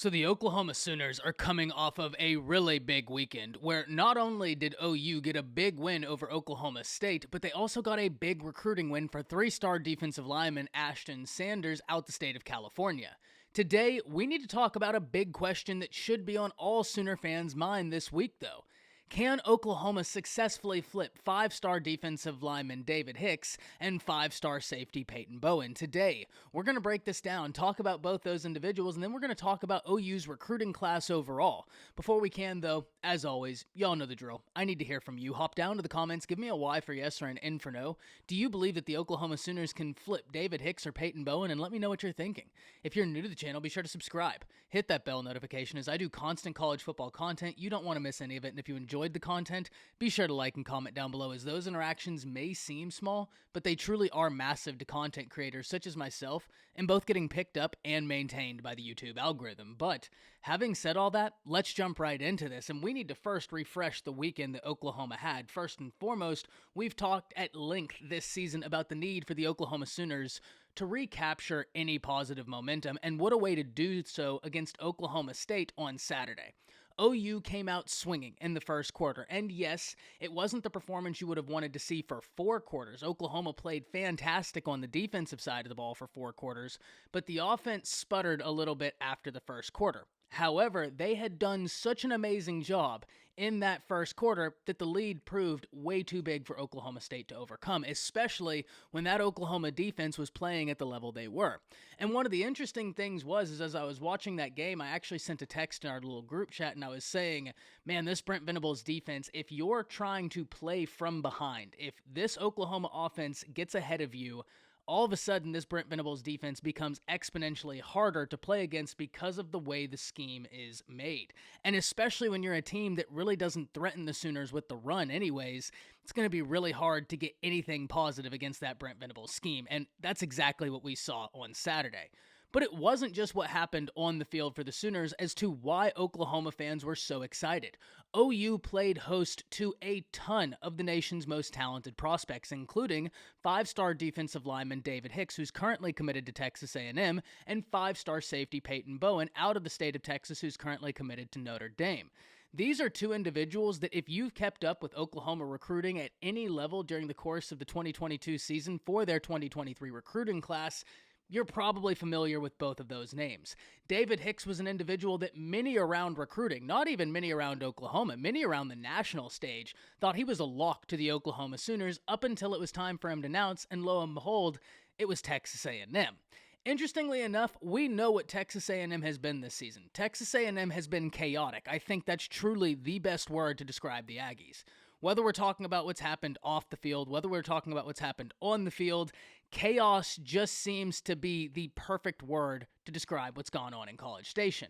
So the Oklahoma Sooners are coming off of a really big weekend where not only did OU get a big win over Oklahoma State, but they also got a big recruiting win for three-star defensive lineman Ashton Sanders out the state of California. Today, we need to talk about a big question that should be on all Sooner fans' mind this week, though. Can Oklahoma successfully flip five-star defensive lineman David Hicks and five-star safety Peyton Bowen? Today, we're going to break this down, talk about both those individuals, and then we're going to talk about OU's recruiting class overall. Before we can, though, as always, y'all know the drill. I need to hear from you. Hop down to the comments, give me a Y for yes or an N for no. Do you believe that the Oklahoma Sooners can flip David Hicks or Peyton Bowen? And let me know what you're thinking. If you're new to the channel, be sure to subscribe. Hit that bell notification as I do constant college football content. You don't want to miss any of it, and if you enjoyed the content, be sure to like and comment down below, as those interactions may seem small, but they truly are massive to content creators such as myself, and both getting picked up and maintained by the YouTube algorithm. But having said all that, let's jump right into this, and we need to first refresh the weekend that Oklahoma had. First and foremost, we've talked at length this season about the need for the Oklahoma Sooners to recapture any positive momentum, and what a way to do so against Oklahoma State on Saturday. OU came out swinging in the first quarter, and yes, it wasn't the performance you would have wanted to see for 4 quarters. Oklahoma played fantastic on the defensive side of the ball for 4 quarters, but the offense sputtered a little bit after the first quarter. However, they had done such an amazing job in that first quarter that the lead proved way too big for Oklahoma State to overcome, especially when that Oklahoma defense was playing at the level they were. And one of the interesting things was as I was watching that game, I actually sent a text in our little group chat, and I was saying, man, this Brent Venables defense, if you're trying to play from behind, if this Oklahoma offense gets ahead of you, all of a sudden, this Brent Venables defense becomes exponentially harder to play against because of the way the scheme is made. And especially when you're a team that really doesn't threaten the Sooners with the run anyways, it's going to be really hard to get anything positive against that Brent Venables scheme. And that's exactly what we saw on Saturday. But it wasn't just what happened on the field for the Sooners as to why Oklahoma fans were so excited. OU played host to a ton of the nation's most talented prospects, including 5-star defensive lineman David Hicks, who's currently committed to Texas A&M, and 5-star safety Peyton Bowen out of the state of Texas, who's currently committed to Notre Dame. These are two individuals that if you've kept up with Oklahoma recruiting at any level during the course of the 2022 season for their 2023 recruiting class, you're probably familiar with both of those names. David Hicks was an individual that many around recruiting, not even many around Oklahoma, many around the national stage, thought he was a lock to the Oklahoma Sooners up until it was time for him to announce, and lo and behold, it was Texas A&M. Interestingly enough, we know what Texas A&M has been this season. Texas A&M has been chaotic. I think that's truly the best word to describe the Aggies. Whether we're talking about what's happened off the field, whether we're talking about what's happened on the field, chaos just seems to be the perfect word to describe what's gone on in College Station.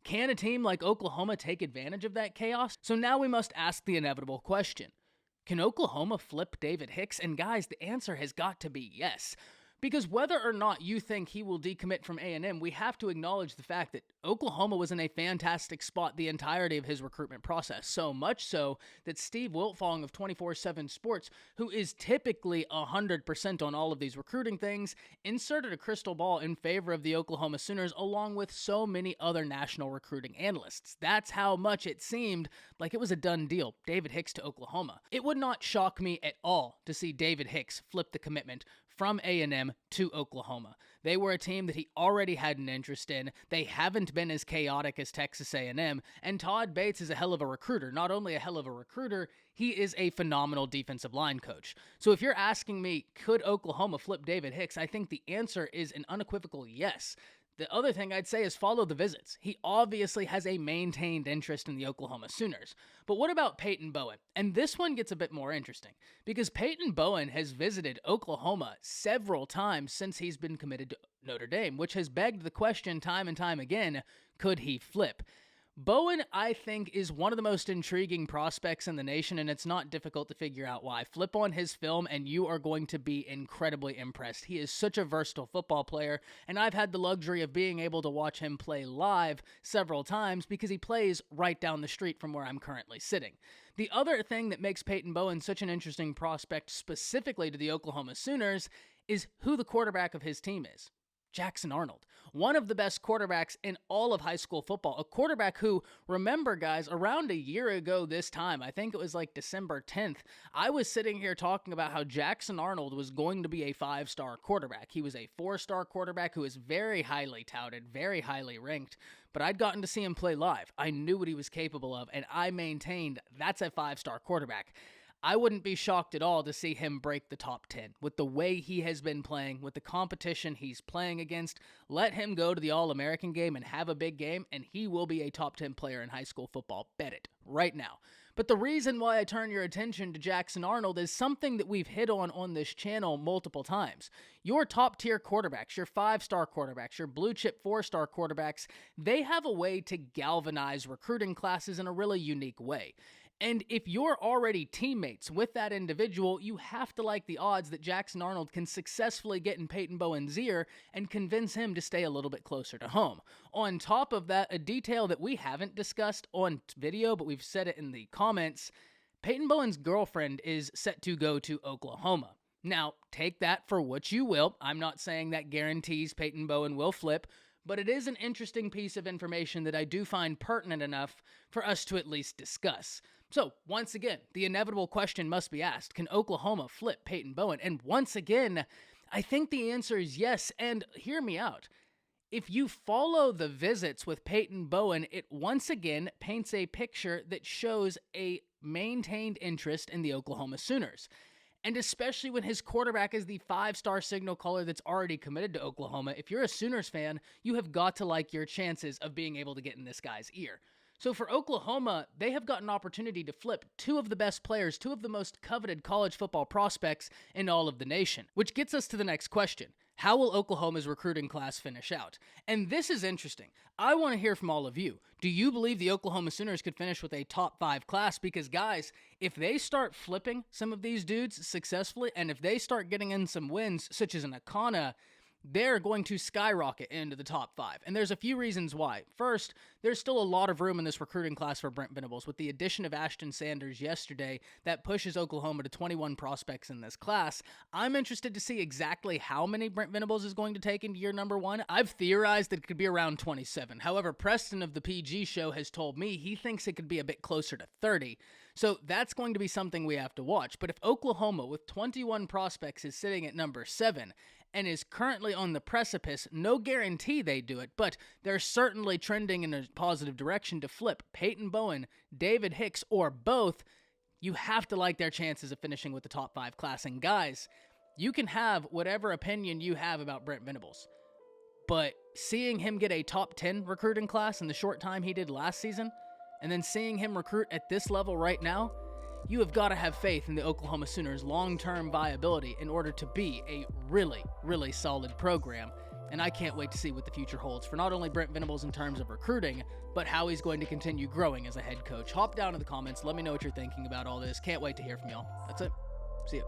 Can a team like Oklahoma take advantage of that chaos? So now we must ask the inevitable question. Can Oklahoma flip David Hicks? And guys, the answer has got to be yes. Because whether or not you think he will decommit from A&M, we have to acknowledge the fact that Oklahoma was in a fantastic spot the entirety of his recruitment process. So much so that Steve Wiltfong of 24/7 Sports, who is typically 100% on all of these recruiting things, inserted a crystal ball in favor of the Oklahoma Sooners along with so many other national recruiting analysts. That's how much it seemed like it was a done deal, David Hicks to Oklahoma. It would not shock me at all to see David Hicks flip the commitment from A&M to Oklahoma. They were a team that he already had an interest in. They haven't been as chaotic as Texas A&M, and Todd Bates is a hell of a recruiter. Not only a hell of a recruiter, he is a phenomenal defensive line coach. So if you're asking me, could Oklahoma flip David Hicks, I think the answer is an unequivocal yes. The other thing I'd say is follow the visits. He obviously has a maintained interest in the Oklahoma Sooners. But what about Peyton Bowen? And this one gets a bit more interesting because Peyton Bowen has visited Oklahoma several times since he's been committed to Notre Dame, which has begged the question time and time again, could he flip? Bowen, I think, is one of the most intriguing prospects in the nation, and it's not difficult to figure out why. Flip on his film, and you are going to be incredibly impressed. He is such a versatile football player, and I've had the luxury of being able to watch him play live several times because he plays right down the street from where I'm currently sitting. The other thing that makes Peyton Bowen such an interesting prospect specifically to the Oklahoma Sooners is who the quarterback of his team is. Jackson Arnold, one of the best quarterbacks in all of high school football. A quarterback who, remember guys, around a year ago this time, I think it was like December 10th, I was sitting here talking about how Jackson Arnold was going to be a 5-star quarterback. He was a 4-star quarterback who was very highly touted, very highly ranked, but I'd gotten to see him play live. I knew what he was capable of, and I maintained that's a 5-star quarterback. I wouldn't be shocked at all to see him break the top 10 with the way he has been playing, with the competition he's playing against. Let him go to the All-American game and have a big game, and he will be a top 10 player in high school football. Bet it right now. But the reason why I turn your attention to Jackson Arnold is something that we've hit on this channel multiple times. Your top-tier quarterbacks, your 5-star quarterbacks, your blue-chip 4-star quarterbacks, they have a way to galvanize recruiting classes in a really unique way. And if you're already teammates with that individual, you have to like the odds that Jackson Arnold can successfully get in Peyton Bowen's ear and convince him to stay a little bit closer to home. On top of that, a detail that we haven't discussed on video, but we've said it in the comments, Peyton Bowen's girlfriend is set to go to Oklahoma. Now, take that for what you will. I'm not saying that guarantees Peyton Bowen will flip, but it is an interesting piece of information that I do find pertinent enough for us to at least discuss. So, once again, the inevitable question must be asked, can Oklahoma flip Peyton Bowen? And once again, I think the answer is yes, and hear me out. If you follow the visits with Peyton Bowen, it once again paints a picture that shows a maintained interest in the Oklahoma Sooners. And especially when his quarterback is the 5-star signal caller that's already committed to Oklahoma, if you're a Sooners fan, you have got to like your chances of being able to get in this guy's ear. So for Oklahoma, they have got an opportunity to flip 2 of the best players, 2 of the most coveted college football prospects in all of the nation. Which gets us to the next question. How will Oklahoma's recruiting class finish out? And this is interesting. I want to hear from all of you. Do you believe the Oklahoma Sooners could finish with a top 5 class? Because guys, if they start flipping some of these dudes successfully, and if they start getting in some wins, such as an Akana, they're going to skyrocket into the top 5. And there's a few reasons why. First, there's still a lot of room in this recruiting class for Brent Venables. With the addition of Ashton Sanders yesterday, that pushes Oklahoma to 21 prospects in this class. I'm interested to see exactly how many Brent Venables is going to take into year number 1. I've theorized that it could be around 27. However, Preston of the PG show has told me he thinks it could be a bit closer to 30. So that's going to be something we have to watch. But if Oklahoma, with 21 prospects, is sitting at number 7, and is currently on the precipice, no guarantee they do it, but they're certainly trending in a positive direction to flip Peyton Bowen, David Hicks, or both, you have to like their chances of finishing with the top 5 class. And guys, you can have whatever opinion you have about Brent Venables, but seeing him get a top 10 recruiting class in the short time he did last season, and then seeing him recruit at this level right now, you have got to have faith in the Oklahoma Sooners' long-term viability in order to be a really, really solid program. And I can't wait to see what the future holds for not only Brent Venables in terms of recruiting, but how he's going to continue growing as a head coach. Hop down in the comments. Let me know what you're thinking about all this. Can't wait to hear from y'all. That's it. See ya.